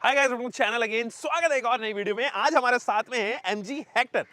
Hi guys, welcome to channel again. स्वागत है एक और नई वीडियो में। आज हमारे साथ में है एमजी हेक्टर।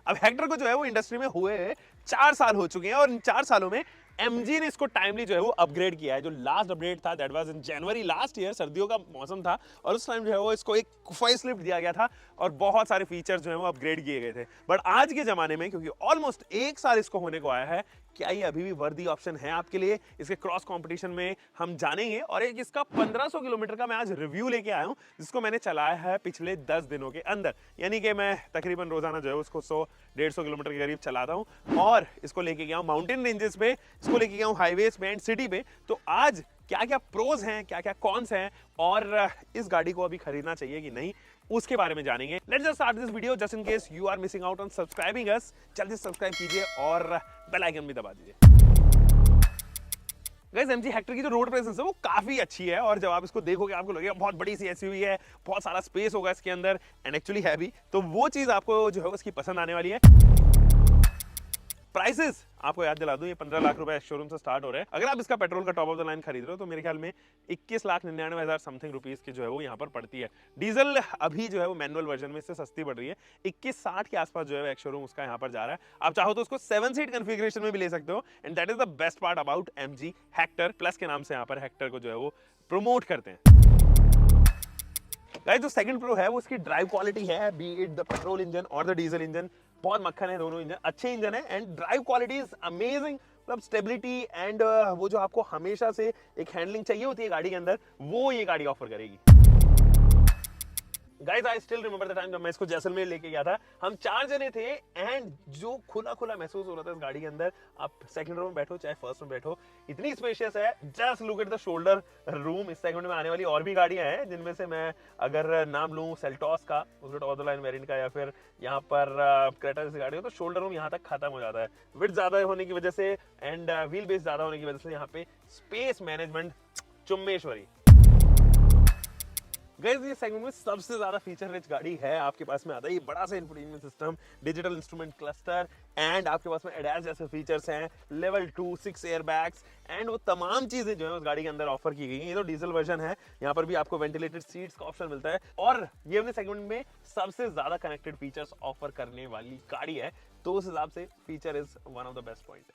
अब हेक्टर को जो है वो इंडस्ट्री में हुए 4 साल हो चुके हैं और इन 4 सालों में एमजी ने इसको टाइमली जो है वो अपग्रेड किया है। जो लास्ट अपडेट था that was in January last year, सर्दियों का मौसम था और उस टाइम जो है वो इसको एक फेस लिफ्ट दिया गया था और बहुत सारे फीचर्स जो है वो अपग्रेड किए गए थे। बट आज के जमाने में क्योंकि ऑलमोस्ट 1 साल इसको होने को आया है, क्या ये अभी भी वर्दी ऑप्शन है आपके लिए? इसके क्रॉस कंपटीशन में हम जानेंगे और एक इसका 1500 किलोमीटर का मैं आज रिव्यू लेके आया हूं, जिसको मैंने चलाया है पिछले 10 दिनों के अंदर। यानी कि मैं तकरीबन रोजाना जो है उसको 100-150 किलोमीटर के करीब चलाता हूं और इसको लेके गया हूं माउंटेन रेंजेस पे, इसको लेके गया हूं हाईवेज पे एंड सिटी पे। तो आज क्या क्या प्रोज हैं, क्या क्या कॉन्स हैं और इस गाड़ी को अभी खरीदना चाहिए कि नहीं, उसके बारे में जानेंगे। Let's just start this video just in case you are missing out on subscribing us. जल्दी सब्सक्राइब कीजिए और बेल आइकन भी दबा दीजिए। गाइस, एमजी हेक्टर की जो रोड प्रेजेंस है वो काफी अच्छी है और जब आप इसको देखोगे आपको लगेगा बहुत बड़ी सी एसयूवी है, बहुत सारा स्पेस होगा इसके अंदर एंड एक्चुअली है भी। तो वो चीज आपको जो है उसकी पसंद आने वाली है। प्राइसेस आपको याद दिला दूं, ये 15 लाख रुपए शोरूम से स्टार्ट हो रहे हैं। अगर आप इसका पेट्रोल का टॉप ऑफ द लाइन खरीद रहे हो तो मेरे ख्याल में 21,99,000 समथिंग रुपीस की जो है वो यहाँ पर पड़ती है। डीजल अभी जो है वो मैनुअल वर्जन में इससे सस्ती पड़ रही है, 2160 के आसपास जो है एक शोरूम उसका यहाँ पर जा रहा है। आप चाहो तो उसको 7 सीट कन्फिग्रेशन में भी ले सकते हो and that is the best part about MG Hector. Plus के नाम से यहाँ पर हेक्टर को जो है वो प्रमोट करते हैं। गाइस, जो सेकंड प्रो है वो उसकी ड्राइव क्वालिटी है, B it the petrol engine और द डीजल इंजन, बहुत मक्खन है। दोनों इंजन अच्छे इंजन है and drive quality is amazing. मतलब स्टेबिलिटी एंड वो जो आपको हमेशा से एक हैंडलिंग चाहिए होती है गाड़ी के अंदर, वो ये गाड़ी ऑफर करेगी। Guys, I still remember the time जब मैं इसको जैसलमेर लेके गया था। हम 4 जने थे एंड जो खुला खुला महसूस हो रहा था इस गाड़ी के अंदर। आप सेकंड रो में बैठो चाहे फर्स्ट में बैठो, इतनी स्पेशियस है। Just look at the shoulder room. इस सेगमेंट में आने वाली और भी गाड़ियां हैं जिनमें से मैं अगर नाम लूं सेल्टॉस का, उसके top of the line variant का, या फिर यहाँ पर क्रेटा जैसी गाड़ी हो, तो शोल्डर रूम यहाँ तक खत्म हो जाता है। विड्थ ज्यादा होने की वजह से एंड व्हील बेस ज्यादा होने की वजह से यहाँ पे स्पेस मैनेजमेंट चुम्मेश्वरी। गाइस, ये सेगमेंट में सबसे ज्यादा फीचर रिच गाड़ी है आपके पास में आता है। ये बड़ा सा infotainment system, digital instrument cluster and आपके पास में एडएस जैसे फीचर्स हैं, लेवल 2 6 एयर बैग्स एंड वो तमाम चीजें जो है उस गाड़ी के अंदर ऑफर की गई हैं। ये तो डीजल वर्जन है, यहाँ पर भी आपको वेंटिलेटेड सीट्स का ऑप्शन मिलता है और ये अपने सेगमेंट में सबसे ज्यादा कनेक्टेड फीचर्स ऑफर करने वाली गाड़ी है। तो उस हिसाब से feature is one of the best point.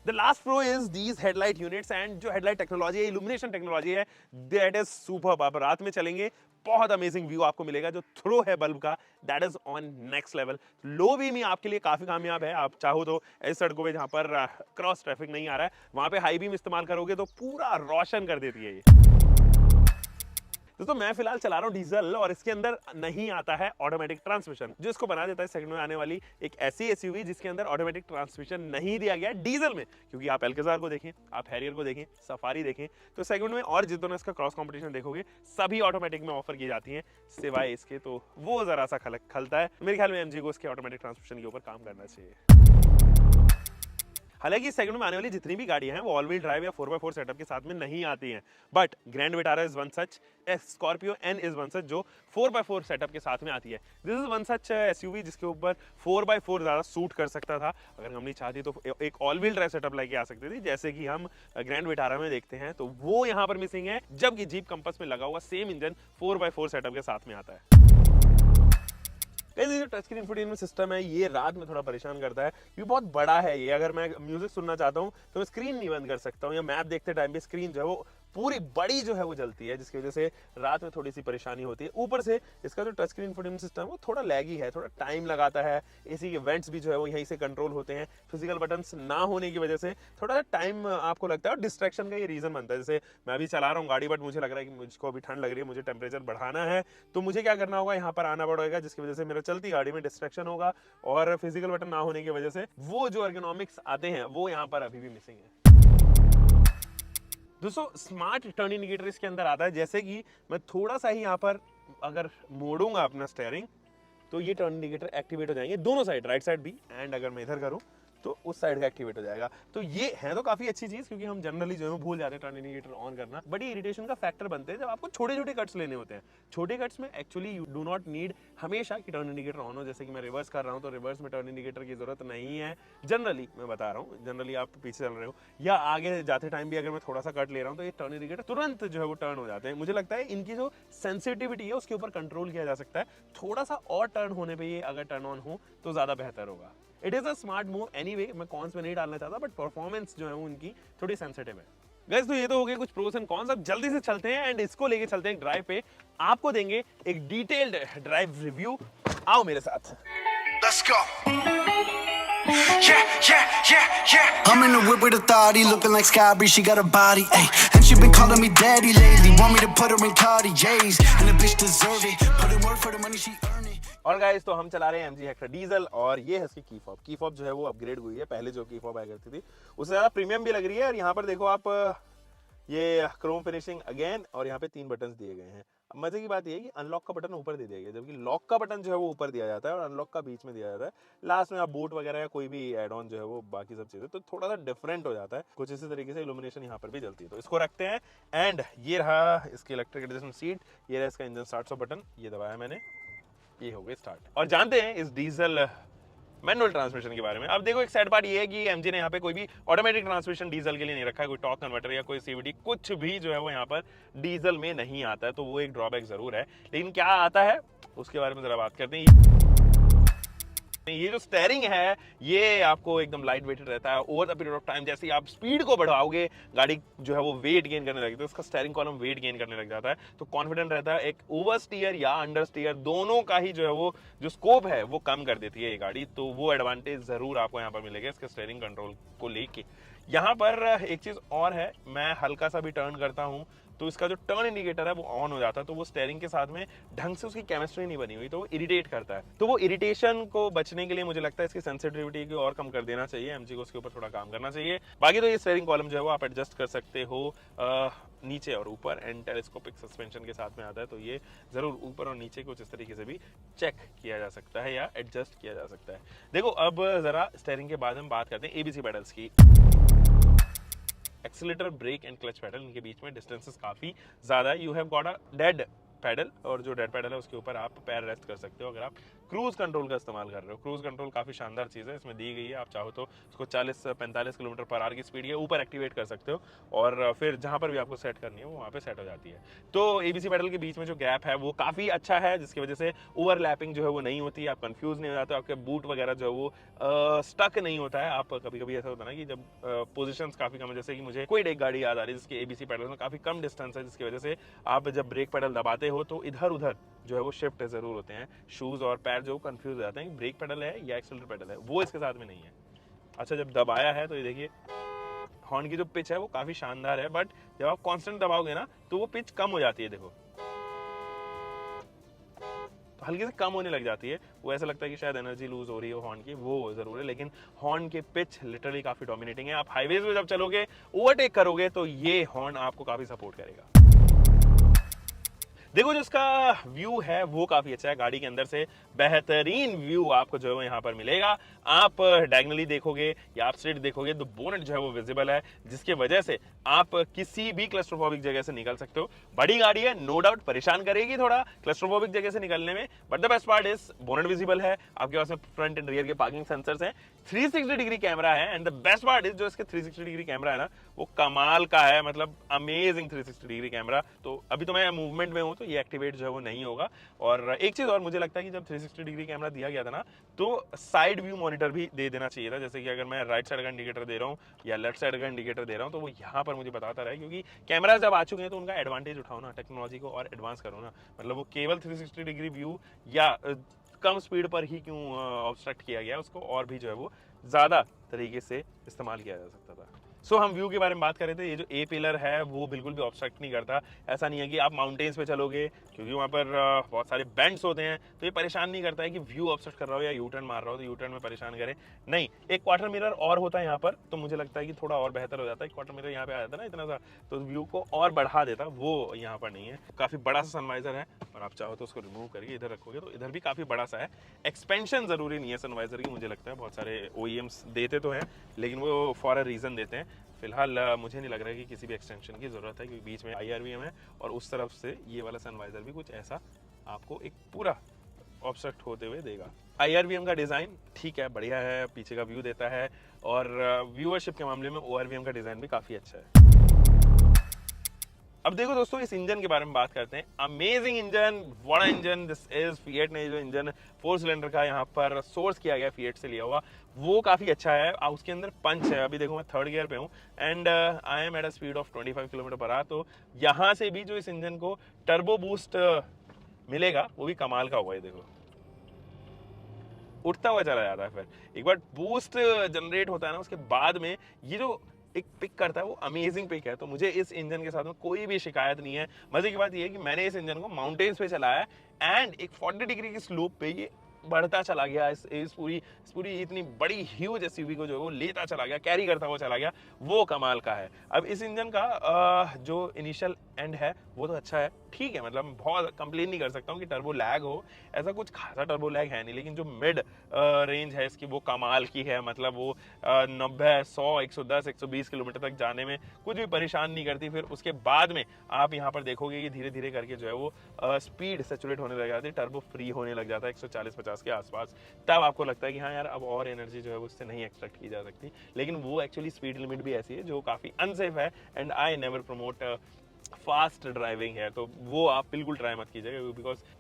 The last pro is these headlight units and जो headlight टेक्नोलॉजी है, illumination टेक्नोलॉजी है, that is superb। आप रात में चलेंगे बहुत अमेजिंग व्यू आपको मिलेगा। जो थ्रो है बल्ब का that is on next level. Low beam आपके लिए काफी कामयाब है। आप चाहो तो ऐसी सड़कों पे जहां पर क्रॉस ट्रैफिक नहीं आ रहा है, वहां पे हाई बीम इस्तेमाल करोगे तो पूरा रोशन कर देती है ये। दोस्तों, मैं फिलहाल चला रहा हूँ डीजल और इसके अंदर नहीं आता है ऑटोमेटिक ट्रांसमिशन, जो इसको बना देता है सेकंड में आने वाली एक ऐसी एसयूवी जिसके अंदर ऑटोमेटिक ट्रांसमिशन नहीं दिया गया है डीजल में। क्योंकि आप एल्केज़ार को देखें, आप हैरियर को देखें, सफारी देखें, तो सेगमेंट में और जितना इसका क्रॉस कंपटीशन देखोगे सभी ऑटोमेटिक में ऑफर की जाती हैं सिवाय इसके। तो वो जरा सा खलता है। मेरे ख्याल में एमजी को इसके ऑटोमेटिक ट्रांसमिशन के ऊपर काम करना चाहिए। हालांकि इस सेगमेंट में आने वाली जितनी भी गाड़ियां हैं वो ऑल व्हील ड्राइव या 4x4 सेटअप के साथ में नहीं आती हैं, but Grand Vitara is one such, Scorpio N is one such जो 4x4 सेटअप के साथ में आती है। This is one such SUV जिसके ऊपर 4x4 ज्यादा सूट कर सकता था। अगर कंपनी चाहती तो एक ऑल व्हील ड्राइव सेटअप लेके आ सकती थी, जैसे कि हम ग्रैंड विटारा में देखते हैं। तो वो यहाँ पर मिसिंग है, जबकि जीप कंपस में लगा हुआ सेम इंजन 4x4 सेटअप के साथ में आता है। जो टच स्क्रीन इंफोटेनमेंट सिस्टम है ये रात में थोड़ा परेशान करता है। ये बहुत बड़ा है। ये अगर मैं म्यूजिक सुनना चाहता हूँ तो मैं स्क्रीन नहीं बंद कर सकता हूँ, या मैप देखते टाइम भी स्क्रीन जो है वो पूरी बड़ी जो है वो जलती है, जिसकी वजह से रात में थोड़ी सी परेशानी होती है। ऊपर से इसका जो टच स्क्रीन इंफोटेनमेंट सिस्टम है वो थोड़ा लैगी है, थोड़ा टाइम लगाता है। एसी के वेंट्स भी जो है वो यहीं से कंट्रोल होते हैं। फिजिकल बटन्स ना होने की वजह से थोड़ा सा टाइम आपको लगता है और डिस्ट्रैक्शन का ये रीजन बनता है। जैसे मैं अभी चला रहा हूँ गाड़ी, बट मुझे लग रहा है कि मुझको अभी ठंड लग रही है, मुझे टेम्परेचर बढ़ाना है, तो मुझे क्या करना होगा, यहाँ पर आना पड़ेगा, जिसकी वजह से मेरा चलती गाड़ी में डिस्ट्रैक्शन होगा और फिजिकल बटन ना होने की वजह से वो जो एर्गोनॉमिक्स आते हैं वो यहाँ पर अभी भी मिसिंग है। दोस्तों, स्मार्ट टर्न इंडिकेटर इसके अंदर आता है। जैसे कि मैं थोड़ा सा ही यहाँ पर अगर मोड़ूंगा अपना स्टीयरिंग तो ये टर्न इंडिकेटर एक्टिवेट हो जाएंगे दोनों साइड, राइट साइड भी एंड अगर मैं इधर करूं तो उस साइड का एक्टिवेट हो जाएगा। तो ये है तो काफी अच्छी चीज, क्योंकि हम जनरली जो है भूल जाते हैं टर्न इंडिकेटर ऑन करना। बट ये इरिटेशन का फैक्टर बनते हैं जब आपको छोटे छोटे कट्स लेने होते हैं। छोटे कट्स में actually you do not need हमेशा कि टर्न इंडिकेटर ऑन हो। जैसे कि मैं रिवर्स कर रहा हूँ तो रिवर्स में टर्न इंडिकेटर की जरूरत नहीं है जनरली, मैं बता रहा हूँ। जनरली आप पीछे चल रहे हो या आगे जाते टाइम भी अगर मैं थोड़ा सा कट ले रहा हूँ तो ये टर्न इंडिकेटर तुरंत जो है वो टर्न हो जाते हैं। मुझे लगता है इनकी जो सेंसिटिविटी है उसके ऊपर कंट्रोल किया जा सकता है। थोड़ा सा और टर्न होने पे ये अगर टर्न ऑन हो तो ज्यादा बेहतर होगा। It is a smart move anyway, मैं कॉन्स में नहीं डालना चाहता, बट परफॉर्मेंस जो है वो उनकी थोड़ी सेंसिटिव है। गाइस, तो ये तो हो गए कुछ प्रोस एंड कॉन्स। अब जल्दी से चलते हैं एंड इसको लेके चलते हैं ड्राइव पे। आपको देंगे एक डिटेल्ड ड्राइव रिव्यू। आओ मेरे साथ। Let's go. Yeah. I'm in the whip with authority, looking like Sky she got a body, ayy. And she been calling me daddy lately, want me to put her in Cartiers, and the bitch deserve it, put in work for the money she earn it. और guys, तो हम चला रहे हैं MG Hector diesel और ये है इसकी की फॉब। की फॉब जो है वो अपग्रेड हुई है। पहले जो की फॉब आया करती थी उससे ज़्यादा प्रीमियम भी लग रही है। और यहाँ पर देखो आप, ये क्रोम फिनिशिंग अगेन, और यहाँ पे 3 बटन्स दिए गए हैं। अब मजे की बात ये है कि अनलॉक का बटन ऊपर दे दिया गया, जबकि लॉक का बटन जो है वो ऊपर दिया जाता है और अनलॉक का बीच में दिया जाता है। लास्ट में आप बूट वगैरह या कोई भी एड ऑन जो है वो बाकी सब चीजें तो थोड़ा सा डिफरेंट हो जाता है। कुछ इसी तरीके से इल्यूमिनेशन यहाँ पर भी जलती है। तो इसको रखते हैं एंड ये रहा इसकी इलेक्ट्रिक एडजस्टमेंट सीट, ये रहा इसका इंजन स्टार्ट बटन, ये दबाया मैंने, ये हो गया स्टार्ट। और जानते हैं इस डीजल मैनुअल ट्रांसमिशन के बारे में। अब देखो, एक सैड पार्ट ये है कि एमजी ने यहाँ पे कोई भी ऑटोमेटिक ट्रांसमिशन डीजल के लिए नहीं रखा है। कोई टॉर्क कन्वर्टर या कोई सीवीटी कुछ भी जो है वो यहाँ पर डीजल में नहीं आता है। तो वो एक ड्रॉबैक जरूर है। लेकिन क्या आता है उसके बारे में जरा बात करते हैं। ये जो स्टेयरिंग है ये आपको एकदम लाइट वेटेड रहता है। Over the period of time जैसे ही आप स्पीड को बढ़ाओगे गाड़ी जो है वो वेट गेन करने लगती है, तो उसका स्टेयरिंग कॉलम वेट गेन करने लग जाता है। तो कॉन्फिडेंट रहता है। एक ओवर स्टीयर या अंडर स्टीयर दोनों का ही जो है वो जो स्कोप है वो कम कर देती है ये गाड़ी। तो वो एडवांटेज जरूर आपको यहाँ पर मिलेगा इसके स्टेयरिंग कंट्रोल को लेके। यहाँ पर एक चीज और है, मैं हल्का सा भी टर्न करता हूँ तो इसका जो टर्न इंडिकेटर है वो ऑन हो जाता है। तो वो स्टेयरिंग के साथ में ढंग से उसकी केमिस्ट्री नहीं बनी हुई, तो वो इरिटेट करता है। तो वो इरिटेशन को बचने के लिए मुझे लगता है इसकी सेंसिटिविटी को और कम कर देना चाहिए। एमजी को उसके ऊपर थोड़ा काम करना चाहिए। बाकी तो ये स्टेयरिंग कॉलम जो है वो आप एडजस्ट कर सकते हो नीचे और ऊपर, एंड टेलीस्कोपिक सस्पेंशन के साथ में आता है। तो ये जरूर ऊपर और नीचे कुछ इस तरीके से भी चेक किया जा सकता है या एडजस्ट किया जा सकता है। देखो, अब जरा स्टेयरिंग के बाद हम बात करते हैं एबीसी पेडल्स की। Accelerator, brake and clutch pedal, इनके बीच में डिस्टेंसेस काफी ज्यादा है। You have got a dead pedal, और जो डेड पैडल है उसके ऊपर आप पैर रेस्ट कर सकते हो अगर आप क्रूज कंट्रोल का इस्तेमाल कर रहे हो। क्रूज कंट्रोल काफी शानदार चीज है, इसमें दी गई है। आप चाहो तो उसको 40-45 किलोमीटर पर आवर की स्पीड के ऊपर एक्टिवेट कर सकते हो और फिर जहां पर भी आपको सेट करनी है वो वहां पे सेट हो जाती है। तो एबीसी पैडल के बीच में जो गैप है वो काफी अच्छा है, जिसकी वजह से ओवरलैपिंग जो है वो नहीं होती, आप कंफ्यूज नहीं हो जाते, आपके बूट वगैरह जो है वो स्टक नहीं होता है। आप कभी कभी ऐसा होता है ना कि जब पोजिशन काफी कम है, जैसे कि मुझे कोई एक गाड़ी याद आ रही है जिसके एबीसी पैडल में काफी कम डिस्टेंस है, जिसकी वजह से आप जब ब्रेक पैडल दबाते हो तो इधर उधर जो है वो शिफ्ट जरूर होते हैं शूज और पैर जो कंफ्यूज हो जाते हैं कि ब्रेक पेडल है या एक्सीलरेटर पेडल है। वो इसके साथ में नहीं है। अच्छा, जब दबाया है तो ये देखिए हॉर्न की जो पिच है वो काफी शानदार है, बट जब आप कांस्टेंट दबाओगे ना तो वो पिच कम हो जाती है। देखो, तो हल्की से कम होने लग जाती है। वो ऐसा लगता है कि शायद एनर्जी लूज हो रही है हॉर्न की, वो जरूर है। लेकिन हॉर्न के पिच लिटरली काफी डोमिनेटिंग है। आप हाईवेज में जब चलोगे, ओवरटेक करोगे तो ये हॉर्न आपको काफी सपोर्ट करेगा। देखो, जो इसका व्यू है वो काफी अच्छा है। गाड़ी के अंदर से बेहतरीन व्यू आपको जो है यहाँ पर मिलेगा। आप डायगनली देखोगे या आप स्ट्रेट देखोगे तो बोनेट जो है वो विजिबल है, जिसके वजह से आप किसी भी क्लस्ट्रोफोबिक जगह से निकल सकते हो। बड़ी गाड़ी है, नो डाउट परेशान करेगी थोड़ा क्लस्ट्रोफोबिक जगह से निकलने में, but the best part is bonnet visible है। आपके पास में फ्रंट एंड रियर के पार्किंग सेंसर्स हैं, 360 डिग्री कैमरा है, and the best part is जो इसके 360 डिग्री कैमरा है ना वो कमाल का है, मतलब अमेजिंग 360 डिग्री कैमरा। तो अभी तो मैं मूवमेंट में हूँ तो ये एक्टिवेट जो है वो नहीं होगा। और एक चीज और मुझे लगता है कि जब 360 डिग्री कैमरा दिया गया था ना तो साइड व्यू मॉनिटर भी दे देना चाहिए था। जैसे कि अगर मैं राइट साइड का इंडिकेटर दे रहा हूँ या लेफ्ट साइड का इंडिकेटर दे रहा हूँ तो वो यहाँ पर मुझे बताता रहे, क्योंकि कैमरा जब आ चुके हैं तो उनका एडवांटेज उठाओ ना, टेक्नोलॉजी को और एडवांस करो ना। मतलब वो केवल 360 डिग्री व्यू या कम स्पीड पर ही क्यों ऑब्स्ट्रक्ट किया गया, उसको और भी जो है वो ज्यादा तरीके से इस्तेमाल किया जा सकता था। सो हम व्यू के बारे में बात कर रहे थे। ये जो ए पिलर है वो बिल्कुल भी ऑब्स्ट्रक्ट नहीं करता। ऐसा नहीं है कि आप माउंटेन्स पे चलोगे क्योंकि वहाँ पर बहुत सारे बेंड्स होते हैं तो ये परेशान नहीं करता है कि व्यू ऑब्स्ट्रक्ट कर रहा हो या यू टर्न मार रहा हो तो यू टर्न में परेशान करे। नहीं, एक क्वार्टर मिरर और होता है यहाँ पर, तो मुझे लगता है कि थोड़ा और बेहतर हो जाता है। क्वार्टर मिरर यहाँ पे आ जाता है ना इतना सा, तो व्यू को और बढ़ा देता, वो यहाँ पर नहीं है। काफ़ी बड़ा सा सनवाइजर है और आप चाहो तो उसको रिमूव करके इधर रखोगे तो इधर भी काफ़ी बड़ा सा है। एक्सपेंशन ज़रूरी नहीं है सनवाइजर की, मुझे लगता है बहुत सारे OEMs देते तो हैं लेकिन वो फॉर अ रीज़न देते हैं। फिलहाल मुझे नहीं लग रहा है कि किसी भी एक्सटेंशन की ज़रूरत है क्योंकि बीच में IRVM है और उस तरफ से ये वाला सनवाइजर भी कुछ ऐसा आपको एक पूरा ऑब्स्ट्रक्ट होते हुए देगा। IRVM का डिज़ाइन ठीक है, बढ़िया है, पीछे का व्यू देता है और व्यूअरशिप के मामले में ORVM का डिज़ाइन भी काफ़ी अच्छा है। अब देखो दोस्तों, इस इंजन के बारे में बात करते हैं। अमेजिंग इंजन, बड़ा इंजन दिस इज। फिएट ने जो इंजन 4 सिलेंडर का यहाँ पर सोर्स किया गया फिएट से लिया हुआ, वो काफ़ी अच्छा है। उसके अंदर पंच है। अभी देखो मैं 3rd गियर पे हूँ and I am at a speed of 25 kilometre per hour. तो यहाँ से भी जो इस इंजन को टर्बो बूस्ट मिलेगा वो भी कमाल का होगा। ये देखो उठता हुआ चला जाता है। फिर एक बार बूस्ट जनरेट होता है ना, उसके बाद में ये जो एक पिक करता है वो अमेजिंग पिक है। तो मुझे इस इंजन के साथ में कोई भी शिकायत नहीं है। मजे की बात ये है कि मैंने इस इंजन को माउंटेन्स पे चलाया है एंड एक 40 डिग्री की स्लोप पे ये बढ़ता चला गया। इस पूरी इतनी बड़ी ह्यूज SUV को जो है वो लेता चला गया, कैरी करता हुआ चला गया, वो कमाल का है। अब इस इंजन का जो इनिशियल एंड है वो तो अच्छा है, ठीक है, मतलब बहुत कंप्लेन नहीं कर सकता हूँ कि टर्बो लैग हो, ऐसा कुछ खासा टर्बो लैग है नहीं। लेकिन जो मिड रेंज है इसकी वो कमाल की है। मतलब वो 90, 100, 110, 120 किलोमीटर तक जाने में कुछ भी परेशान नहीं करती। फिर उसके बाद में आप यहाँ पर देखोगे कि धीरे धीरे करके जो है वो स्पीड सेचुरेट होने लग जाती है, टर्बो फ्री होने लग जाता है 140-50 के आसपास। तब आपको लगता है कि हाँ यार अब और एनर्जी जो है वो उससे नहीं एक्सट्रैक्ट की जा सकती। लेकिन वो एक्चुअली स्पीड लिमिट भी ऐसी है जो काफ़ी अनसेफ है and I never promote fast driving है। तो वो आप बिल्कुल ट्राई मत कीजिएगा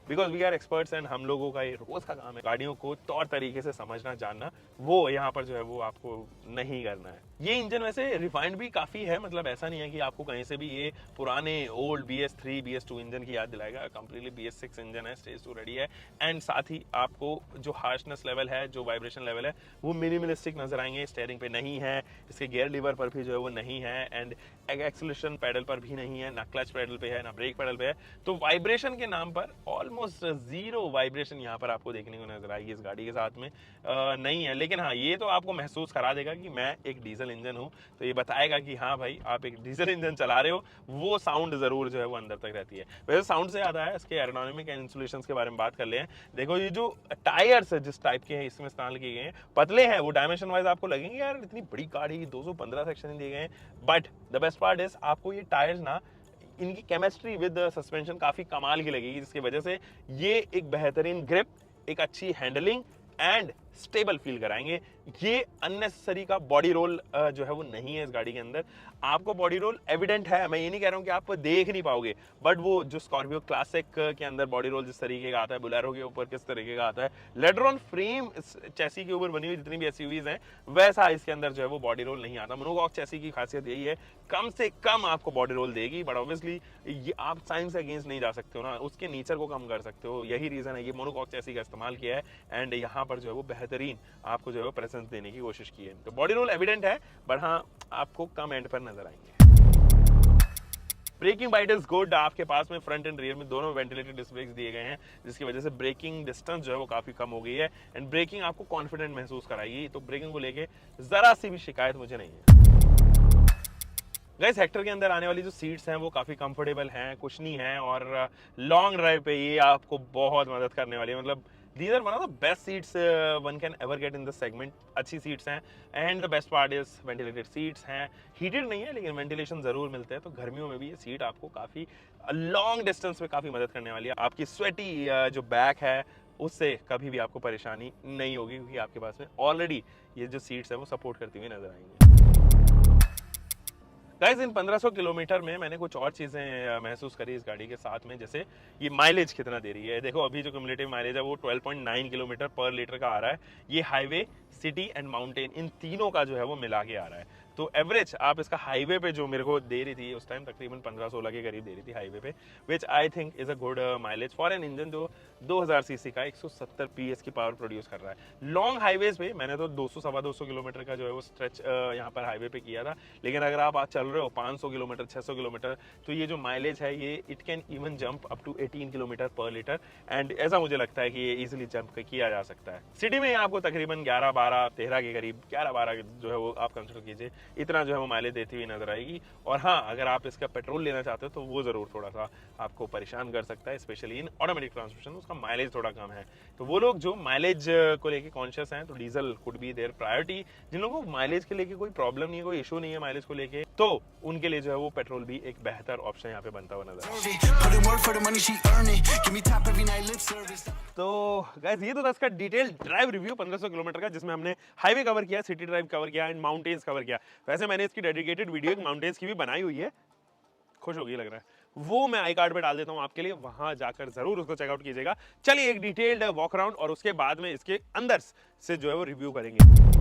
because we are experts and हम लोगों का ये रोज का काम है गाड़ियों को तौर तरीके से समझना जानना, वो यहाँ पर जो है वो आपको नहीं करना है। ये इंजन वैसे रिफाइंड भी काफ़ी है, मतलब ऐसा नहीं है कि आपको कहीं से भी ये पुराने ओल्ड BS3 BS2 इंजन की याद दिलाएगा। कंप्लीटली BS6 इंजन है, स्टेज 2 रेडी है एंड साथ ही आपको जो हार्शनेस लेवल है, जो वाइब्रेशन लेवल है वो मिनिमलिस्टिक नजर आएंगे। स्टीयरिंग पे नहीं है, इसके गियर लीवर पर भी जो है वो नहीं है एंड एक्सेलरेशन पेडल पर भी नहीं है, ना क्लच पेडल पे है ना ब्रेक पेडल पे है। तो वाइब्रेशन के नाम पर ऑलमोस्ट जीरो वाइब्रेशन यहाँ पर आपको देखने को नजर आएगी इस गाड़ी के साथ में नहीं है। लेकिन हाँ, ये तो आपको महसूस करा देगा कि मैं एक डीजल इंजन हूँ, तो ये बताएगा कि हाँ भाई आप एक डीजल इंजन चला रहे हो। वो साउंड जरूर जो है वो अंदर तक रहती है। वैसे साउंड से याद आया, इसके एरोडोनमिक एंड इंसुलेशन के बारे में बात कर ले। देखो ये जो टायर्स है जिस टाइप के हैं इसमें इस्तेमाल किए गए हैं, पतले हैं, वो डायमेंशन वाइज आपको लगेंगे यार इतनी बड़ी गाड़ी 215 सेक्शन दिए गए हैं, but the best part is आपको ये टायर्स ना, इनकी केमिस्ट्री विद सस्पेंशन काफी कमाल की लगेगी, जिसकी वजह से ये एक बेहतरीन ग्रिप, एक अच्छी हैंडलिंग एंड स्टेबल फील कराएंगे। ये अननेसेसरी का बॉडी रोल जो है वो नहीं है इस गाड़ी के अंदर। आपको बॉडी रोल एविडेंट है, मैं ये नहीं कह रहा हूँ कि आप देख नहीं पाओगे, बट वो जो स्कॉर्पियो क्लासिक के अंदर बॉडी रोल जिस तरीके का आता है, बोलेरो के ऊपर किस तरीके का आता है, लेड्रॉन फ्रेम चैसी के ऊपर बनी हुई जितनी भी SUVs हैं, वैसा इसके अंदर जो है वो बॉडी रोल नहीं आता। मोनोकॉक चैसी की खासियत यही है, कम से कम आपको बॉडी रोल देगी, बट ऑब्वियसली ये आप साइंस से अगेंस्ट नहीं जा सकते हो ना, उसके नेचर को कम कर सकते हो। यही रीजन है ये मोनोकॉक चैसी का इस्तेमाल किया है एंड यहाँ पर जो है वो बेहतरीन आपको जो है वो प्रेजेंस देने की कोशिश की है। तो बॉडी रोल एविडेंट है, बट हाँ आपको कम एंड पर नजर आएंगे। ब्रेकिंग बाइट इज गुड, आपके पास में फ्रंट एंड रियर में दोनों वेंटिलेटेड डिस्क ब्रेक्स दिए गए हैं, जिसकी वजह से ब्रेकिंग डिस्टेंस जो है वो काफी कम हो गई है एंड ब्रेकिंग आपको कॉन्फिडेंट महसूस कराएगी। तो ब्रेकिंग को लेके जरा सी भी शिकायत मुझे नहीं है। गाइस, हेक्टर के अंदर आने वाली जो सीट्स हैं वो काफ़ी कंफर्टेबल हैं, कुशनी हैं और लॉन्ग ड्राइव पे ये आपको बहुत मदद करने वाली है। मतलब these are one of the best seats one can ever get in this segment। अच्छी सीट्स हैं and the best part is ventilated seats हैं, हीटेड नहीं है लेकिन वेंटिलेशन ज़रूर मिलते हैं। तो गर्मियों में भी ये सीट आपको काफ़ी लॉन्ग डिस्टेंस पे काफ़ी मदद करने वाली है। आपकी स्वेटी जो बैक है उससे कभी भी आपको परेशानी नहीं होगी, क्योंकि आपके पास में ऑलरेडी ये जो सीट्स हैं वो सपोर्ट करती हुई नजर आएंगी। गाइस, इन 1500 किलोमीटर में मैंने कुछ और चीज़ें महसूस करी इस गाड़ी के साथ में, जैसे ये माइलेज कितना दे रही है। देखो अभी जो क्यूमुलेटिव माइलेज है वो 12.9 किलोमीटर पर लीटर का आ रहा है। ये highway, city and mountain in तीनों का जो है वो मिला के आ रहा है। तो एवरेज आप इसका हाईवे पे जो मेरे को दे रही थी उस टाइम तकरीबन 15-16 के करीब दे रही थी हाईवे पे, which I think is a good mileage for an engine जो 2000 सीसी का 170 पीएस की पावर प्रोड्यूस कर रहा है। लॉन्ग हाईवेज पे मैंने तो 200-250 किलोमीटर का जो है वो स्ट्रेच यहाँ पर हाईवे पे किया था, लेकिन अगर आप आज चल रहे हो 500 किलोमीटर 600 किलोमीटर तो ये जो माइलेज है ये it can even jump up to 18 kilometre per litre, and ऐसा मुझे लगता है कि ये इजीली जंप किया जा सकता है। सिटी में आपको तकरीबन 11-12-13 के करीब 11-12 जो है वो आप कंसिडर कीजिए, इतना जो है वो माइलेज देती हुई नजर आएगी। और हाँ, अगर आप इसका पेट्रोल लेना चाहते हो तो वो जरूर थोड़ा सा आपको परेशान कर सकता है, स्पेशली इन ऑटोमेटिक ट्रांसमिशन, उसका माइलेज थोड़ा कम है। तो वो लोग जो माइलेज को लेके कॉन्शियस हैं तो diesel could be their priority. जिन लोगों को माइलेज के लेके कोई प्रॉब्लम नहीं है, कोई इशू नहीं है माइलेज को लेके, तो उनके लिए जो है वो पेट्रोल भी एक बेहतर ऑप्शन यहाँ पे बनता हुआ नजर आता है। Put in work for the money, she earn it. Give me top every night, lip service. तो गाइस ये तो था इसका डिटेल ड्राइव रिव्यू 1500 किलोमीटर का, जिसमें हमने हाईवे कवर किया, सिटी ड्राइव कवर किया एंड माउंटेन्स कवर किया। वैसे मैंने इसकी डेडिकेटेड वीडियो एक माउंटेन्स की भी बनाई हुई है, खुश होगी लग रहा है, वो मैं आई कार्ड पे डाल देता हूँ आपके लिए, वहां जाकर जरूर उसको चेकआउट कीजिएगा। चलिए एक डिटेल्ड वॉक अराउंड और उसके बाद में इसके अंदर से जो है वो रिव्यू करेंगे।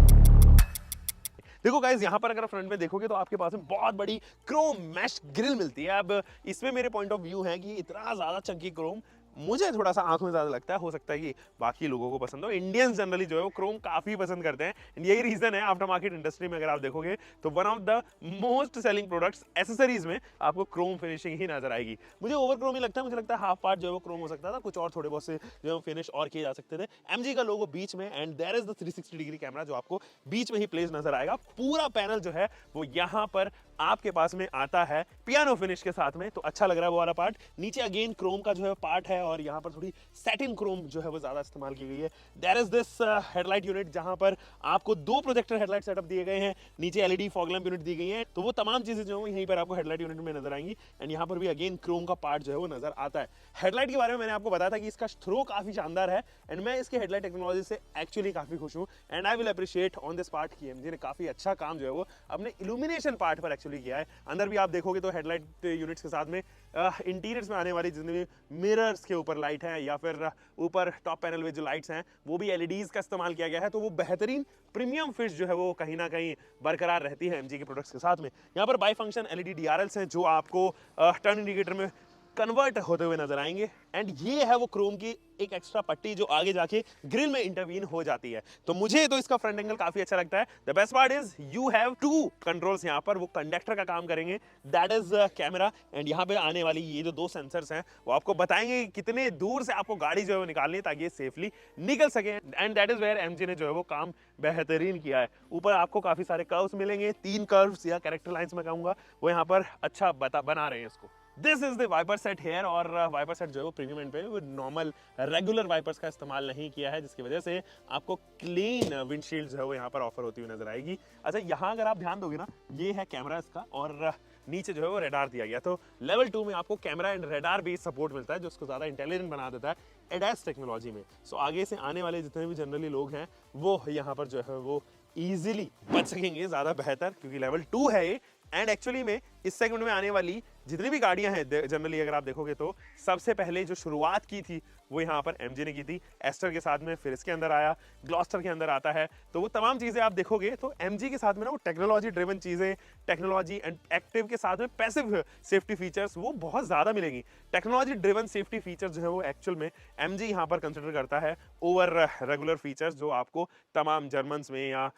देखो गाइस, यहाँ पर अगर फ्रंट में देखोगे तो आपके पास में बहुत बड़ी क्रोम मैश ग्रिल मिलती है। अब इसमें मेरे पॉइंट ऑफ व्यू है कि इतना ज्यादा चंकी क्रोम मुझे थोड़ा सा आंखों में ज्यादा लगता है, हो सकता है कि बाकी लोगों को पसंद हो। इंडियंस जनरली जो है वो क्रोम काफी पसंद करते हैं, यही रीजन है आफ्टर मार्केट इंडस्ट्री में अगर आप देखोगे तो one of the most selling products accessories में आपको क्रोम फिनिशिंग ही नजर आएगी। मुझे ओवर क्रोम ही लगता है, मुझे लगता है हाफ पार्ट जो है वो क्रोम हो सकता था, कुछ और थोड़े बहुत से जो है फिनिश और किए जा सकते थे। एमजी का लोगो बीच में and there is the 360 degree camera जो आपको बीच में ही प्लेस नजर आएगा। पूरा पैनल जो है वो यहाँ पर आपके पास में आता है पियानो फिनिश के साथ में, तो अच्छा लग रहा है वो वाला पार्ट। नीचे अगेन क्रोम का जो है पार्ट है और यहाँ पर थोड़ी सैटिन क्रोम जो है वो ज्यादा इस्तेमाल की गई है। There is this headlight unit जहां पर आपको 2 प्रोजेक्टर हेडलाइट सेटअप दिए गए हैं, नीचे एलईडी फॉग लैंप यूनिट दी गई है, तो वो तमाम चीजें जो है यहीं पर आपको हेडलाइट यूनिट में नजर आएंगी। एंड यहाँ पर भी अगेन क्रोम का पार्ट जो है वो नजर आता है। हेडलाइट के बारे में मैंने आपको बताया था कि इसका थ्रो काफी शानदार है एंड मैं इसके हेडलाइट टेक्नोलॉजी से एक्चुअली काफी खुश हूँ and I will appreciate on this part की एमजी ने काफी अच्छा काम जो है वो अपने इल्यूमिनेशन पार्ट पर एक्चुअली किया है। अंदर भी आप देखोगे तो हेडलाइट यूनिट्स के साथ में इंटीरियर्स में आने वाली जितने भी मिरर्स के ऊपर लाइट है या फिर ऊपर टॉप पैनल में जो लाइट्स हैं वो भी एलईडीज का इस्तेमाल किया गया है, तो वो बेहतरीन प्रीमियम फिश जो है वो कहीं ना कहीं बरकरार रहती है एमजी के प्रोडक्ट्स के साथ में। यहाँ पर बाई फंक्शन एलईडी डीआरएल्स हैं जो आपको टर्न इंडिकेटर में कन्वर्ट होते हुए नजर आएंगे एंड ये है वो क्रोम की एक एक्स्ट्रा पट्टी जो आगे जाके ग्रिल में इंटरवीन हो जाती है। तो मुझे तो इसका फ्रंट एंगल काफी अच्छा लगता है। The best part is you have 2 controls यहाँ पर, वो कंडक्टर का काम करेंगे, दैट इज कैमरा एंड यहाँ पे आने वाली ये जो 2 सेंसर्स हैं वो आपको बताएंगे कि कितने दूर से आपको गाड़ी जो है वो निकालनी है ताकि ये सेफली निकल सके and that is where MG ने जो है वो काम बेहतरीन किया है। ऊपर आपको काफी सारे कर्व्स मिलेंगे, 3 कर्व्स या कैरेक्टर लाइंस में कहूंगा वो यहाँ पर अच्छा बना रहे हैं इसको। This is the wiper set here और वाइपर सेट जो है वो प्रीमियम एंड पे वो नॉर्मल रेगुलर वाइपर्स का इस्तेमाल नहीं किया है, जिसकी वजह से आपको क्लीन विंडशील्ड जो है वो यहाँ पर ऑफर होती हुई नजर आएगी। अच्छा, यहाँ अगर आप ध्यान दोगे ना, ये है कैमरा इसका और नीचे जो है वो रेडार दिया गया, तो लेवल 2 में आपको कैमरा एंड रेडार भी सपोर्ट मिलता है जो उसको ज्यादा इंटेलिजेंट बना देता है एडएस टेक्नोलॉजी में। सो आगे से आने वाले जितने भी जनरली लोग हैं वो यहाँ पर जो है वो इजीली बच सकेंगे ज्यादा बेहतर, क्योंकि लेवल 2 है ये। एंड एक्चुअली में इस सेगमेंट में आने वाली जितनी भी गाड़ियां हैं जनरली अगर आप देखोगे तो सबसे पहले जो शुरुआत की थी वो यहाँ पर एमजी ने की थी, एस्टर के साथ में, फिर इसके अंदर आया, ग्लॉस्टर के अंदर आता है। तो वो तमाम चीजें आप देखोगे तो एमजी के साथ में ना वो टेक्नोलॉजी ड्रिवन चीजें, टेक्नोलॉजी एंड एक्टिव के साथ में पैसिव सेफ्टी फीचर्स वो बहुत ज्यादा मिलेंगी। टेक्नोलॉजी ड्रिवन सेफ्टी फीचर्स जो है वो एक्चुअल में एमजी यहाँ पर कंसिडर करता है ओवर रेगुलर फीचर्स जो आपको तमाम जर्मन्स में या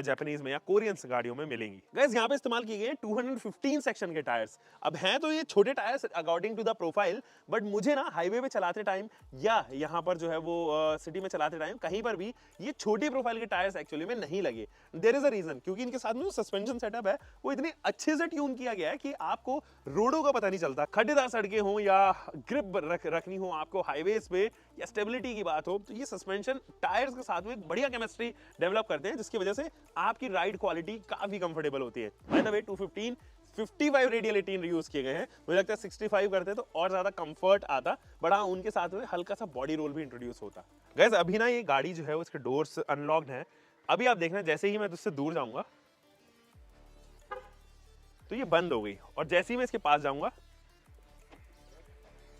जापानीज में या कोरियंस गाड़ियों में मिलेंगी। गाइस यहाँ पे इस्तेमाल किए गए 215 सेक्शन के टायर्स। अब हैं तो ये छोटे tyres according to the profile, but मुझे ना हाईवे पे चलाते टाइम या यहाँ पर जो है वो सिटी में चलाते टाइम कहीं पर भी ये छोटी प्रोफाइल के टायर्स एक्चुअली में नहीं लगे। देयर इज अ रीजन, क्योंकि इनके साथ में जो सस्पेंशन सेटअप है वो इतने अच्छे से ट्यून किया गया है कि आपको रोडों का पता नहीं चलता। खड्डेदार सड़कें हो या ग्रिप रखनी हो आपको हाईवेज पे या स्टेबिलिटी की बात हो, तो ये सस्पेंशन टायर्स के साथ में एक बढ़िया केमिस्ट्री डेवलप करते हैं, जिसकी वजह से आपकी राइड क्वालिटी काफी कंफर्टेबल होती है। By the way 215 55 radial 18 use किए गए हैं, मुझे लगता है 65 करते तो और ज्यादा कंफर्ट आता, बट हाँ उनके साथ में हल्का सा बॉडी रोल भी इंट्रोड्यूस होता। गाइस अभी ना ये गाड़ी जो है उसके डोर्स अनलॉक्ड हैं, अभी आप देखना जैसे ही मैं उससे दूर जाऊंगा तो ये बंद हो गई और जैसे ही मैं इसके पास जाऊंगा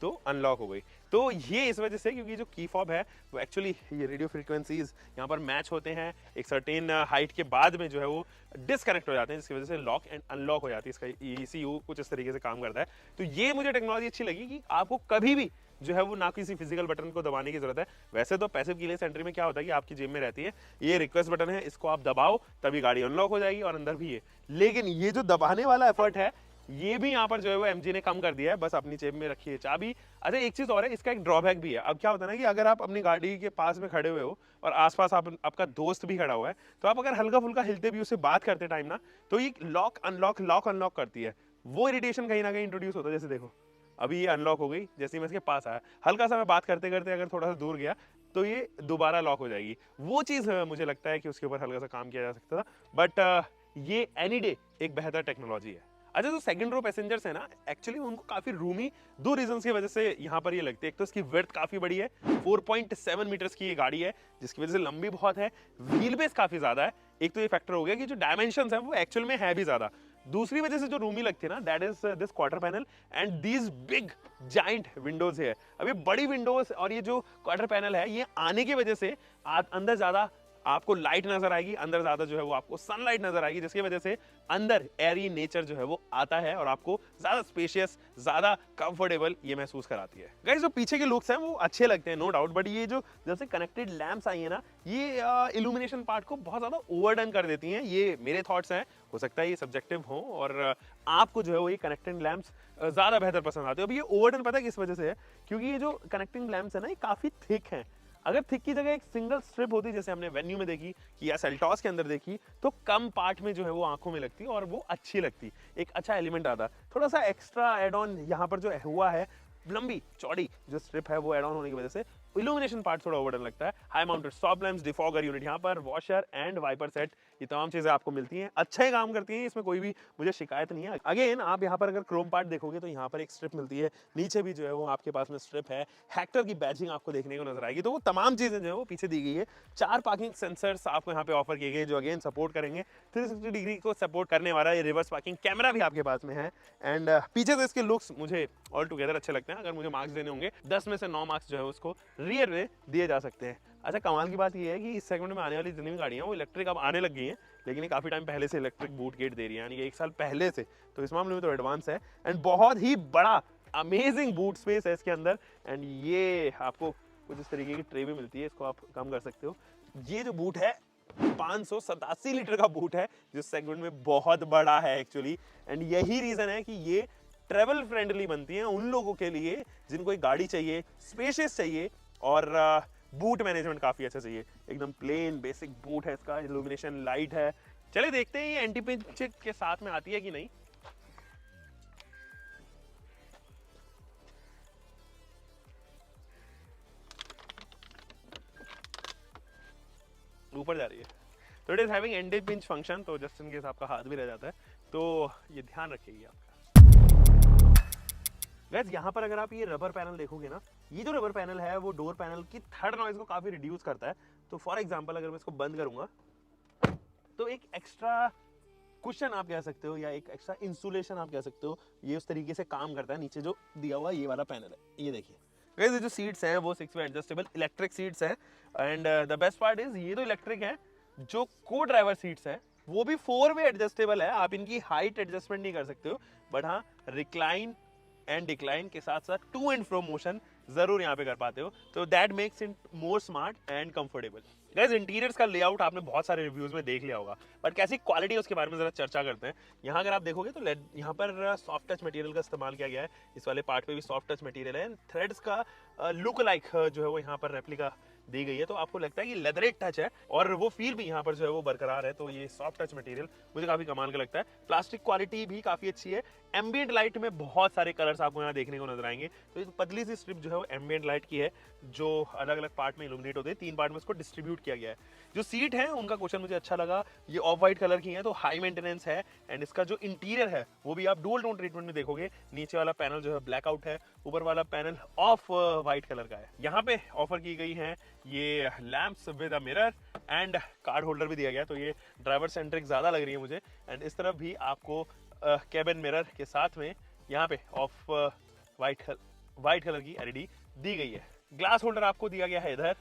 तो अनलॉक हो गई। तो ये इस वजह से क्योंकि जो की फॉब है वो एक्चुअली ये रेडियो फ्रीक्वेंसीज यहाँ पर मैच होते हैं, एक सर्टेन हाइट के बाद में जो है वो डिसकनेक्ट हो जाते हैं, जिसकी वजह से लॉक एंड अनलॉक हो जाती है। इसका ECU कुछ इस तरीके से काम करता है। तो ये मुझे टेक्नोलॉजी अच्छी लगी कि आपको कभी भी जो है वो ना किसी फिजिकल बटन को दबाने की जरूरत है। वैसे तो पैसिव कीलेस एंट्री में क्या होता है कि आपकी जेब में रहती है, ये रिक्वेस्ट बटन है, इसको आप दबाओ तभी गाड़ी अनलॉक हो जाएगी और अंदर भी है। लेकिन ये जो दबाने वाला एफर्ट है ये भी यहाँ पर जो है वो MG ने कम कर दिया है। बस अपनी जेब में रखिए चाबी। अच्छा एक चीज और है, इसका एक ड्रॉबैक भी है। अब क्या होता है ना कि अगर आप अपनी गाड़ी के पास में खड़े हुए हो और आसपास आपका दोस्त भी खड़ा हुआ है, तो आप अगर हल्का फुल्का हिलते भी उससे बात करते टाइम ना, तो ये लॉक अनलॉक करती है। वो इरिटेशन कहीं ना कहीं इंट्रोड्यूस होता है। जैसे देखो अभी ये अनलॉक हो गई, जैसे ही मैं इसके पास आया, हल्का सा मैं बात करते करते अगर थोड़ा सा दूर गया तो ये दोबारा लॉक हो जाएगी। वो चीज़ मुझे लगता है कि उसके ऊपर हल्का सा काम किया जा सकता था, बट ये एनी डे एक बेहतर टेक्नोलॉजी है। अच्छा जो सेकंड रो पैसेंजर्स है ना, एक्चुअली उनको काफी रूमी दो रीजंस की वजह से यहाँ पर ये लगती है। एक तो इसकी विड्थ काफी बड़ी है, 4.7 मीटर्स की ये गाड़ी है, जिसकी वजह से लंबी बहुत है। व्हील बेस काफी ज्यादा है, एक तो ये फैक्टर हो गया कि जो डायमेंशंस है वो एक्चुअल में है भी ज्यादा। दूसरी वजह से जो रूमी लगती है ना, that is this quarter panel and these big giant Windows है। अब ये बड़ी विंडोज और ये जो क्वार्टर पैनल है, ये आने की वजह से अंदर ज्यादा आपको लाइट नजर आएगी, अंदर ज्यादा जो है वो आपको सनलाइट नजर आएगी, जिसकी वजह से अंदर एयरी नेचर जो है वो आता है और आपको ज्यादा स्पेशियस, ज्यादा कंफर्टेबल ये महसूस कराती है। गाइस जो पीछे के लुक्स हैं वो अच्छे लगते हैं नो डाउट, बट ये जो जब से कनेक्टेड लैंप्स आई है ना, ये इल्यूमिनेशन पार्ट को बहुत ज्यादा ओवरडन कर देती हैं। ये मेरे थॉट्स हैं, हो सकता है ये सब्जेक्टिव हो और आपको जो है वो ये कनेक्टिंग लैंप्स ज्यादा बेहतर पसंद आते हैं। अब ये ओवरडन पता है किस वजह से है, क्योंकि ये जो कनेक्टिंग लैंप्स है ना, ये काफी थिक है। अगर थिक की जगह एक सिंगल स्ट्रिप होती, जैसे हमने वेन्यू में देखी कि या सेल्टॉस के अंदर देखी, तो कम पार्ट में जो है वो आंखों में लगती और वो अच्छी लगती, एक अच्छा एलिमेंट आता। थोड़ा सा एक्स्ट्रा एड ऑन यहाँ पर जो हुआ है, लंबी चौड़ी जो स्ट्रिप है वो एड ऑन होने की वजह से इल्यूमिनेशन पार्ट थोड़ा ओवरडन लगता है। High mounted stop lamps, defogger unit यहाँ पर, वॉशर एंड वाइपर सेट, ये तमाम चीजें आपको मिलती हैं, अच्छा ही काम करती हैं, इसमें कोई भी मुझे शिकायत नहीं है। अगेन आप यहाँ पर अगर क्रोम पार्ट देखोगे तो यहाँ पर एक स्ट्रिप मिलती है, नीचे भी जो है वो आपके पास में स्ट्रिप है, हेक्टर की बैजिंग आपको देखने को नजर आएगी। तो वो तमाम चीजें जो है वो पीछे दी गई है। 4 पार्किंग सेंसर्स आपको यहाँ पे ऑफर किए गए, जो अगेन सपोर्ट करेंगे 360 डिग्री को सपोर्ट करने वाला ये रिवर्स पार्किंग कैमरा भी आपके पास में है। एंड पीछे से इसके लुक्स मुझे ऑल टुगेदर अच्छे लगते हैं। अगर मुझे मार्क्स देने होंगे 10 में से 9 मार्क्स जो है उसको रियर में दिए जा सकते हैं। अच्छा कमाल की बात यह है कि इस सेगमेंट में आने वाली जितनी भी गाड़ियां वो इलेक्ट्रिक अब आने लग गई हैं, लेकिन ये काफ़ी टाइम पहले से इलेक्ट्रिक बूट गेट दे रही है, यानी कि 1 साल पहले से। तो इस मामले में तो एडवांस है एंड बहुत ही बड़ा अमेजिंग बूट स्पेस है इसके अंदर। एंड ये आपको कुछ इस तरीके की ट्रे भी मिलती है, इसको आप कम कर सकते हो। ये जो बूट है 587 लीटर का बूट है, जिस सेगमेंट में बहुत बड़ा है एक्चुअली। एंड यही रीजन है कि ये ट्रेवल फ्रेंडली बनती है उन लोगों के लिए जिनको एक गाड़ी चाहिए, स्पेशियस चाहिए और बूट मैनेजमेंट काफी अच्छा चाहिए। एकदम प्लेन बेसिक बूट है इसका, इल्यूमिनेशन लाइट है। चलिए देखते हैं ये एंटी पिंच के साथ में आती है कि नहीं। ऊपर जा रही है, तो it is having anti pinch function, तो जस्ट इन केस आपका हाथ भी रह जाता है तो ये ध्यान रखिएगा आपका। गाइस यहाँ पर अगर आप ये रबर पैनल देखोगे ना, ये जो रबर पैनल है वो डोर पैनल की थर्ड नॉइज को काफी रिड्यूस करता है। तो फॉर एग्जांपल अगर मैं इसको बंद करूंगा तो एक एक्स्ट्रा कुशन आप कह सकते हो या एक एक्स्ट्रा इंसुलेशन आप कह सकते हो, ये उस तरीके से काम करता है। नीचे जो दिया हुआ ये वाला पैनल है, ये देखिए गाइस, ये जो सीट्स हैं वो 6 वे एडजस्टेबल इलेक्ट्रिक सीट्स हैं। And the best part is ये तो इलेक्ट्रिक है, जो को ड्राइवर सीट्स है वो भी 4 वे एडजस्टेबल है। आप इनकी हाइट एडजस्टमेंट नहीं कर सकते हो, बट हाँ रिक्लाइन एंड डिक्लाइन के साथ साथ टू एंड फ्रो मोशन जरूर यहाँ पे कर पाते हो, तो that makes it more smart and comfortable. Guys interiors का लेआउट आपने बहुत सारे रिव्यूज में देख लिया होगा, बट कैसी क्वालिटी है उसके बारे में जरा चर्चा करते हैं। यहाँ अगर आप देखोगे तो यहाँ पर सॉफ्ट टच मटेरियल का इस्तेमाल किया गया है, इस वाले पार्ट पे भी सॉफ्ट टच मटेरियल है। थ्रेड्स का लुक लाइक जो है वो यहाँ पर रेप्लिका दी गई है, तो आपको लगता है कि लेदरेट टच है और वो फील भी यहाँ पर जो है वो बरकरार है। तो ये सॉफ्ट टच मटेरियल मुझे काफी कमाल का लगता है। प्लास्टिक क्वालिटी भी काफी अच्छी है। एम्बिएंट लाइट में बहुत सारे कलर्स आपको यहाँ देखने को नजर आएंगे। तो ये पतली सी स्ट्रिप जो है वो एम्बिएंट लाइट की है, जो अलग अलग पार्ट में इल्यूमिनेट होते हैं। 3 पार्ट में इसको डिस्ट्रीब्यूट किया गया है। जो सीट है उनका क्वेश्चन मुझे अच्छा लगा, ये ऑफ वाइट कलर की है तो हाई मेंटेनेंस है। एंड इसका जो इंटीरियर है वो भी आप डुअल टोन ट्रीटमेंट में देखोगे। नीचे वाला पैनल जो है ब्लैकआउट है, ऊपर वाला पैनल ऑफ वाइट कलर का है। यहाँ पे ऑफर की गई है ये lamps with a mirror and card holder भी दिया गया, तो ये ड्राइवर सेंट्रिक ज्यादा लग रही है मुझे। एंड इस तरफ भी आपको कैबिन मिरर के साथ में यहाँ पे ऑफ वाइट व्हाइट कलर की एलईडी दी गई है। ग्लास होल्डर आपको दिया गया है इधर।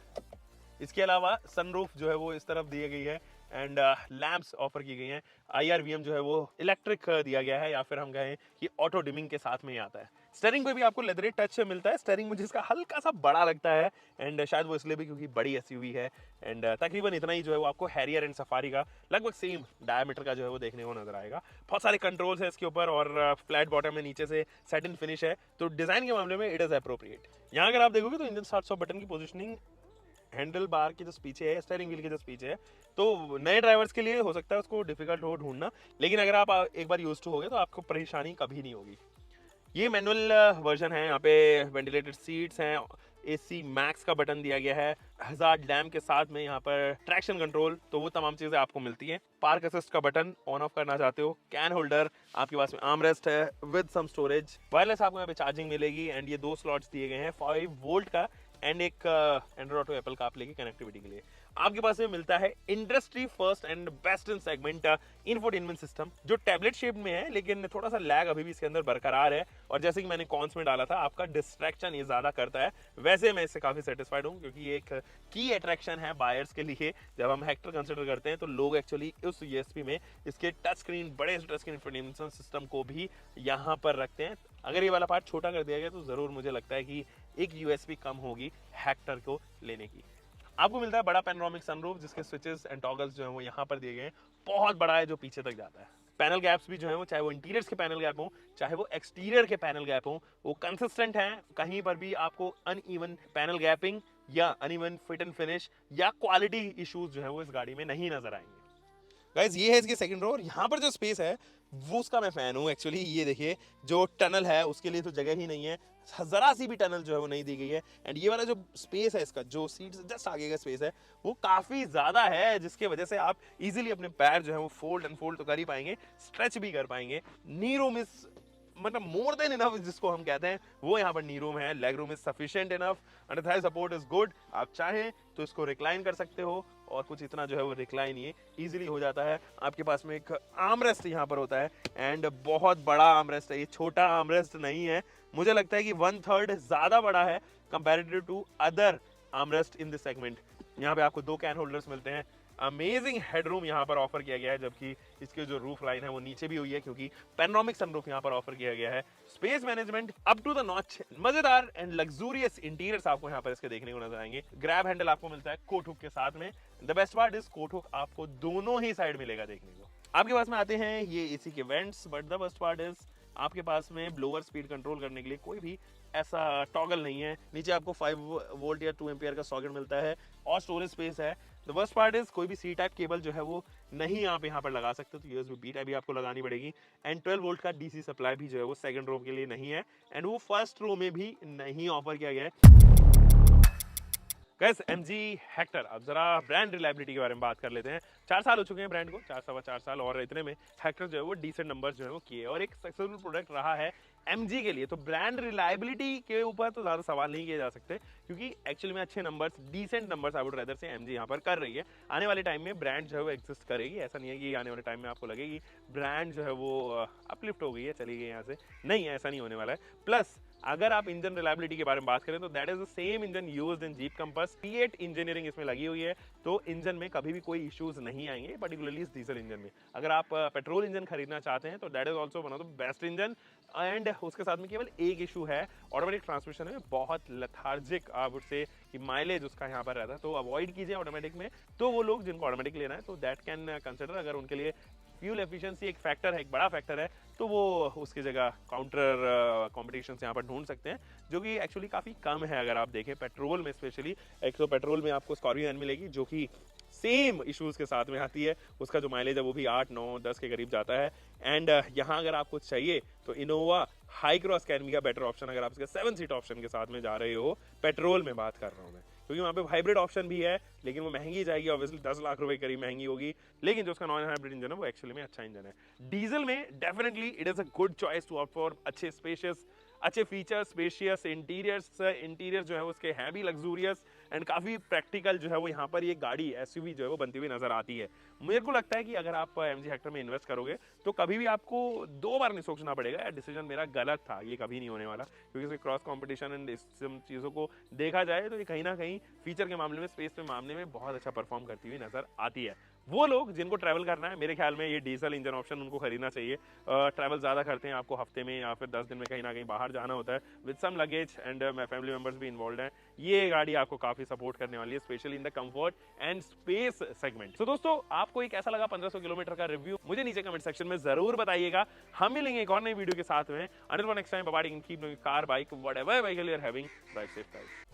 इसके अलावा सनरूफ जो है वो इस तरफ दी गई है एंड लैंप्स ऑफर की गई हैं। IRVM जो है वो इलेक्ट्रिक दिया गया है या फिर हम कहें कि ऑटो डिमिंग के साथ में ही आता है। स्टीयरिंग पे भी आपको लेदरी टच मिलता है। स्टीयरिंग मुझे इसका हल्का सा बड़ा लगता है एंड शायद वो इसलिए भी क्योंकि बड़ी SUV है एंड तकरीबन इतना ही जो है वो आपको हैरियर एंड सफारी का लगभग सेम डायमीटर का जो है वो देखने को नजर आएगा। बहुत सारे कंट्रोल्स है इसके ऊपर और फ्लैट बॉटम में नीचे से सैटिन फिनिश है, तो डिजाइन के मामले में इट इज अप्रोप्रिएट। यहाँ अगर आप देखोगे तो इंजन स्टार्ट स्टॉप बटन की पोजिशनिंग हैंडल बार के जो पीछे है, स्टीयरिंग व्हील के जो पीछे है, तो नए ड्राइवर्स के लिए हो सकता है उसको डिफिकल्ट हो ढूंढना, लेकिन अगर आप एक बार यूज टू हो गए तो आपको परेशानी कभी नहीं होगी। ये मैनुअल वर्जन है, यहाँ पे वेंटिलेटेड सीट्स हैं, AC मैक्स का बटन दिया गया है, हजार्ड लैम्प के साथ में यहाँ पर ट्रैक्शन कंट्रोल, तो वो तमाम चीजें आपको मिलती हैं। पार्क असिस्ट का बटन ऑन ऑफ करना चाहते हो, कैन होल्डर आपके पास में, आर्मरेस्ट है विद सम स्टोरेज, वायरलेस आपको यहाँ पे चार्जिंग मिलेगी एंड ये 2 स्लॉट्स दिए गए हैं 5 वोल्ट का एंड एक एंड्रॉइड ऑटो एप्पल का आप लेके कनेक्टिविटी के लिए। आपके पास में मिलता है industry first and best in segment infotainment system, जो टैबलेट शेप में है लेकिन थोड़ा सा लैग अभी भी इसके अंदर बरकरार है, और जैसे कि मैंने कॉन्स में डाला था आपका डिस्ट्रैक्शन ये ज्यादा करता है। वैसे मैं इससे काफी सेटिस्फाइड हूँ क्योंकि ये एक की अट्रैक्शन है बायर्स के लिए। जब हम हेक्टर कंसिडर करते हैं तो लोग एक्चुअली उस USP में इसके टच स्क्रीन, बड़े टच स्क्रीन इंफोटेनमेंट सिस्टम को भी यहाँ पर रखते हैं। अगर ये वाला पार्ट छोटा कर दिया गया तो जरूर मुझे लगता है कि एक USP कम होगी हेक्टर को लेने की। आपको मिलता है बड़ा पैनोरामिक सनरूफ जिसके स्विचेस एंड टॉगल्स जो है वो यहाँ पर दिए गए हैं, बहुत बड़ा है जो पीछे तक जाता है। पैनल गैप्स भी जो है वो, चाहे वो इंटीरियर्स के पैनल गैप हो चाहे वो एक्सटीरियर के पैनल गैप हो, वो कंसिस्टेंट हैं। कहीं पर भी आपको अनइवन पैनल गैपिंग या अनइवन फिट एंड फिनिश या क्वालिटी इश्यूज जो है वो इस गाड़ी में नहीं नजर आएंगे। गाइस ये है इसकी सेकंड रो, और यहाँ पर जो स्पेस है वो उसका मैं फैन हूँ एक्चुअली। ये देखिए जो टनल है उसके लिए तो जगह ही नहीं है, जरा सी भी टनल जो है वो नहीं दी गई है एंड ये वाला जो स्पेस है इसका, जो सीट से जस्ट आगे का स्पेस है वो काफी ज्यादा है, जिसके वजह से आप इजीली अपने पैर जो है वो फोल्ड अनफोल्ड तो कर ही पाएंगे, स्ट्रेच भी कर पाएंगे। नी रूम इज मतलब मोर देन इनफ जिसको हम कहते हैं वो यहाँ पर नी रूम है। Leg room is sufficient enough, under Thai support is good. आप चाहें तो इसको रिक्लाइन कर सकते हो और कुछ इतना जो है वो रिक्लाइन ये इजीली हो जाता है। आपके पास में एक आर्मरेस्ट यहाँ पर होता है एंड बहुत बड़ा आर्मरेस्ट है, ये छोटा आर्मरेस्ट नहीं है। मुझे लगता है कि 1/3 ज्यादा बड़ा है comparative to other armrest in this segment. यहाँ पे आपको 2 कैन होल्डर्स मिलते हैं। अमेजिंग हेडरूम यहाँ पर ऑफर किया गया है, जबकि इसके जो रूफ लाइन है वो नीचे भी हुई है क्योंकि पैनोरामिक सनरूफ यहाँ पर ऑफर किया गया है। Space management up to the notch, मजेदार एंड लग्जूरियस इंटीरियर्स आपको यहाँ पर इसके देखने को नजर आएंगे। ग्रैब हैंडल आपको मिलता है कोट हुक के साथ में। The best part is coat hook आपको दोनों ही साइड मिलेगा देखने को। आपके पास में आते हैं ये AC के vents, but the best part is आपके पास में ब्लोअर स्पीड कंट्रोल करने के लिए कोई भी ऐसा टॉगल नहीं है। नीचे आपको 5 वोल्ट या 2 एम्पियर का सॉकेट मिलता है और स्टोरेज स्पेस है। द फर्स्ट पार्ट इज कोई भी C टाइप केबल जो है वो नहीं आप यहाँ पर लगा सकते, तो USB टाइप भी आपको लगानी पड़ेगी एंड 12 वोल्ट का DC सप्लाई भी जो है वो सेकंड रो के लिए नहीं है एंड वो फर्स्ट रो में भी नहीं ऑफर किया गया है। गाइस MG हेक्टर, अब जरा ब्रांड रिलायबिलिटी के बारे में बात कर लेते हैं। 4 साल हो चुके हैं ब्रांड को, 4 साल, और इतने में हेक्टर जो है वो डिसेंट नंबर्स जो है वो किए और एक सक्सेसफुल प्रोडक्ट रहा है MG के लिए। तो ब्रांड रिलायबिलिटी के ऊपर तो ज़्यादा सवाल नहीं किए जा सकते क्योंकि एक्चुअली में अच्छे numbers, decent numbers I would rather say MG यहाँ पर कर रही है। आने वाले टाइम में ब्रांड जो है वो एग्जिस्ट करेगी, ऐसा नहीं है कि आने वाले टाइम में आपको लगेगी ब्रांड जो है वो अपलिफ्ट हो गई है, चली गई यहाँ से, नहीं, ऐसा नहीं होने वाला है। प्लस अगर आप इंजन रिलायबिलिटी के बारे में बात करें तो that is the same engine used in jeep compass. P8 engineering इसमें लगी हुई है, तो इंजन में कभी भी कोई इश्यूज नहीं आएंगे, पर्टिकुलरली इस डीजल इंजन में। अगर आप पेट्रोल इंजन खरीदना चाहते हैं तो that is also one of the best engine and उसके साथ में केवल एक इशू है, ऑटोमेटिक ट्रांसमिशन में बहुत लथार्जिक आप उससे कि माइलेज उसका यहाँ पर रहता है, तो अवॉइड कीजिए ऑटोमेटिक में। तो वो लोग जिनको ऑटोमेटिक लेना है तो दैट कैन कंसिडर, अगर उनके लिए फ्यूल एफिशिएंसी एक फैक्टर है, एक बड़ा फैक्टर है, तो वो उसकी जगह काउंटर कॉम्पिटिशन यहाँ पर ढूंढ सकते हैं, जो कि एक्चुअली काफ़ी कम है अगर आप देखें पेट्रोल में स्पेशली। एक तो पेट्रोल में आपको स्कॉर्पियो एन मिलेगी जो कि सेम इश्यूज के साथ में आती है, उसका जो माइलेज है वो भी 8, 9, 10 के करीब जाता है एंड यहाँ अगर आपको चाहिए तो Innova high cross can be का बेटर ऑप्शन अगर आप इसके 7 सीट ऑप्शन के साथ में जा रहे हो। पेट्रोल में बात कर रहा हूँ मैं, क्योंकि वहाँ पे हाइब्रिड ऑप्शन भी है लेकिन वो महंगी जाएगी, ऑब्वियसली 10 लाख रुपए करीब महंगी होगी, लेकिन जो उसका नॉन हाइब्रिड इंजन है वो एक्चुअली में अच्छा इंजन है। डीजल में definitely it is a good choice to opt for अच्छे स्पेशियस अच्छे फीचर्स, स्पेशियस इंटीरियर जो है उसके हैं भी लग्जूरियस एंड काफी प्रैक्टिकल जो है वो यहाँ पर ये गाड़ी एसयूवी जो है वो बनती हुई नजर आती है। मेरे को लगता है कि अगर आप एमजी हेक्टर में इन्वेस्ट करोगे तो कभी भी आपको 2 बार नहीं सोचना पड़ेगा डिसीजन मेरा गलत था, ये कभी नहीं होने वाला, क्योंकि इसके क्रॉस कंपटीशन एंड इस चीज़ों को देखा जाए तो ये कहीं ना कहीं फीचर के मामले में, स्पेस के मामले में बहुत अच्छा परफॉर्म करती हुई नजर आती है। वो लोग जिनको ट्रैवल करना है, मेरे ख्याल में ये डीजल इंजन ऑप्शन उनको खरीदना चाहिए। ट्रैवल ज़्यादा करते हैं, आपको हफ्ते में या फिर 10 दिन में कहीं ना कहीं बाहर जाना होता है with some luggage and family members भी इन्वॉल्व हैं, ये गाड़ी आपको काफ़ी सपोर्ट करने वाली है, specially in the comfort and space segment. तो दोस्तों, आपको ये कैसा लगा 1500 किलोमीटर का रिव्यू, मुझे नीचे कमेंट सेक्शन में जरूर बताइएगा। हम मिलेंगे एक और नई वीडियो के साथ में। Until next time, bye-bye, and keep doing car, bike, whatever vehicle you're having, drive safe guys.